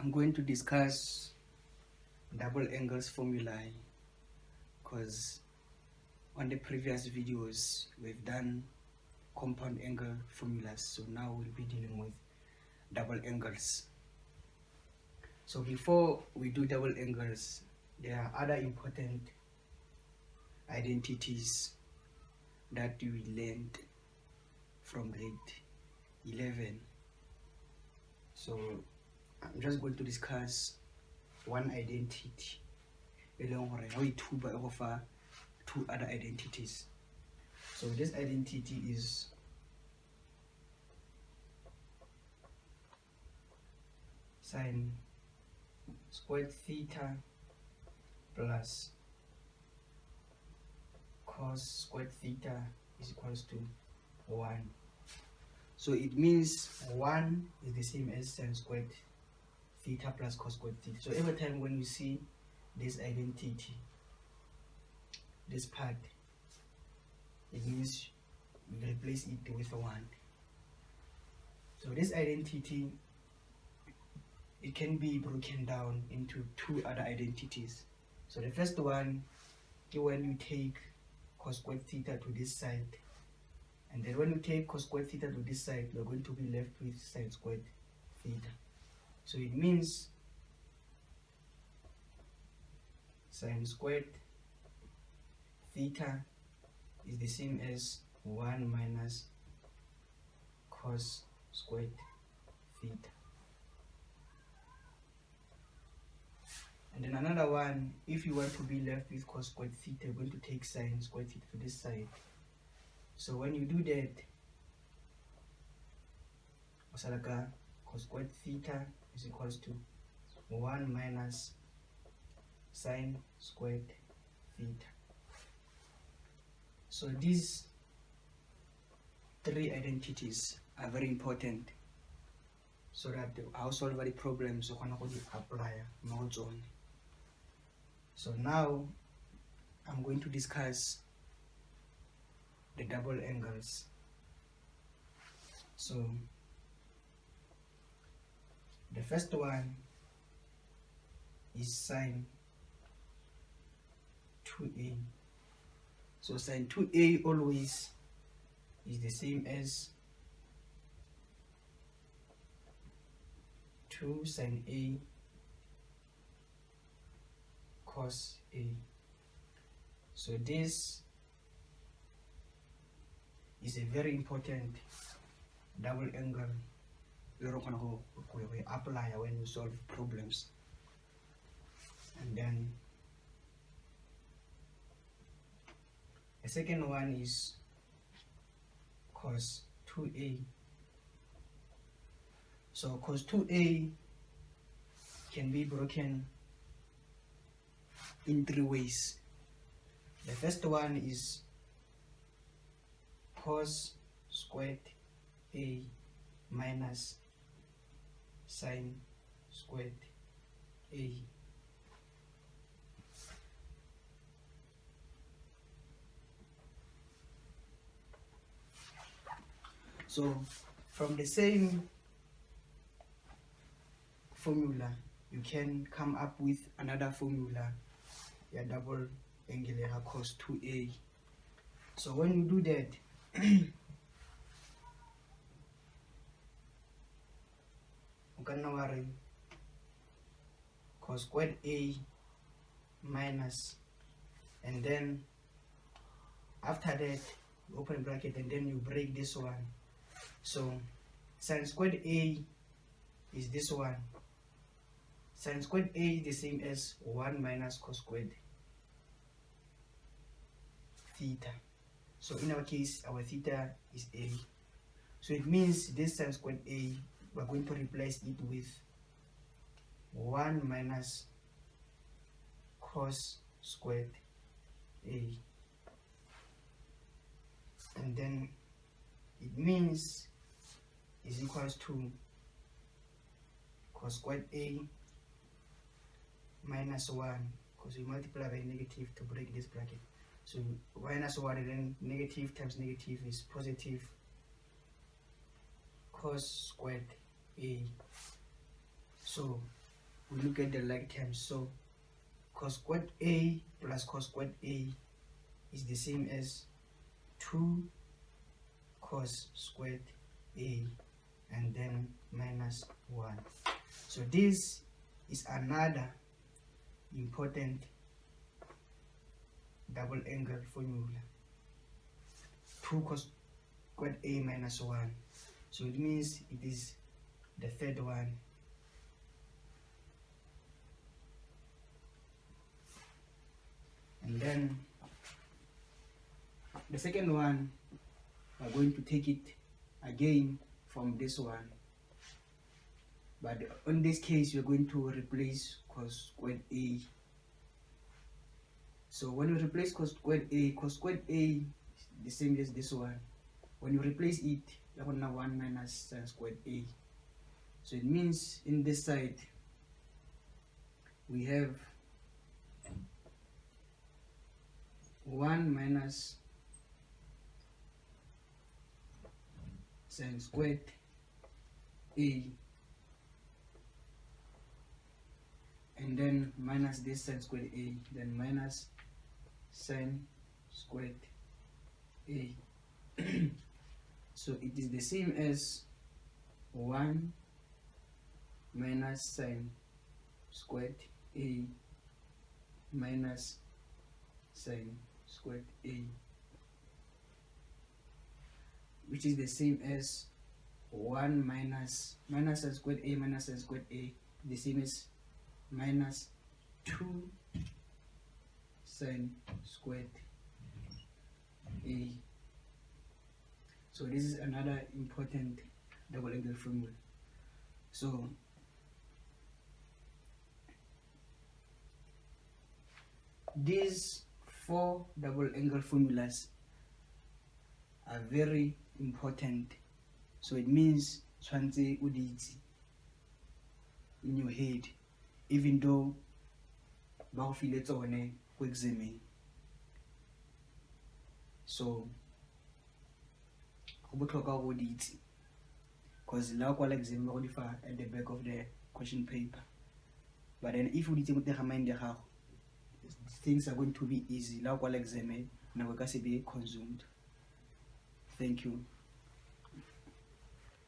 I'm going to discuss double angles formulae because on the previous videos we've done compound angle formulas, so now we'll be dealing with double angles. So before we do double angles, there are other important identities that we learned from grade 11. So I'm just going to discuss one identity along with two other identities. So this identity is sine squared theta plus cos squared theta is equals to 1. So it means 1 is the same as sine squared theta plus cos squared theta. So every time when you see this identity, this part, it means we replace it with 1. So this identity, it can be broken down into two other identities. So the first one is when you take cos squared theta to this side, and then when you take cos squared theta to this side, you're going to be left with sine squared theta. So it means sine squared theta is the same as 1 minus cos squared theta. And then another one, if you want to be left with cos squared theta, you're going to take sine squared theta to this side. So when you do that, cos squared theta is equals to 1 minus sine squared theta. So these three identities are very important so that our solve the problems you can apply modes on. So now I'm going to discuss the double angles. So the first one is sine 2a. So sine 2a always is the same as 2 sine a cos a. So this is a very important double angle you're going to apply when you solve problems. And then the second one is cos 2a. So cos 2a can be broken in three ways. The first one is cos squared a minus sine squared a. So from the same formula, you can come up with another formula, your double angular cos 2a. So when you do that, you can now write cos squared a minus, and then after that you open bracket and then you break this one. So sine squared a is this one. Sine squared a is the same as 1 minus cos squared theta. So in our case, our theta is a. So it means this sine squared a, we're going to replace it with 1 minus cos squared a. And then it means is equals to cos squared a minus 1, because we multiply by negative to break this bracket. So minus 1, and then negative times negative is positive cos squared a. So we look at the like terms. So cos squared A plus cos squared A is the same as 2 cos squared A and then minus 1. So this is another important double angle formula. 2 cos squared A minus 1. So it means it is the third one. And then the second one, we're going to take it again from this one. But in this case, we're going to replace cos squared A. So when you replace cos squared A is the same as this one. When you replace it, you're going to have 1 minus sin squared A. So it means in this side, we have 1 minus sin squared A, and then minus this sin squared A, then minus sin squared A. So it is the same as 1 minus sin squared A minus sin squared A, which is the same as 1 minus sin squared A minus sin squared A, the same as minus 2 sin squared A. So this is another important double angle formula. So these 4 double angle formulas are very important. So it means tshwantse o di itse in your head, even though ba go file tsone go examine. So go botlhokwa go di itse, because la kwa exam ba go di fa at the back of the question paper. But then if you di itse mo teng ga mind ya gago, things are going to be easy. La kwa exam na go ka se be consumed. Thank you.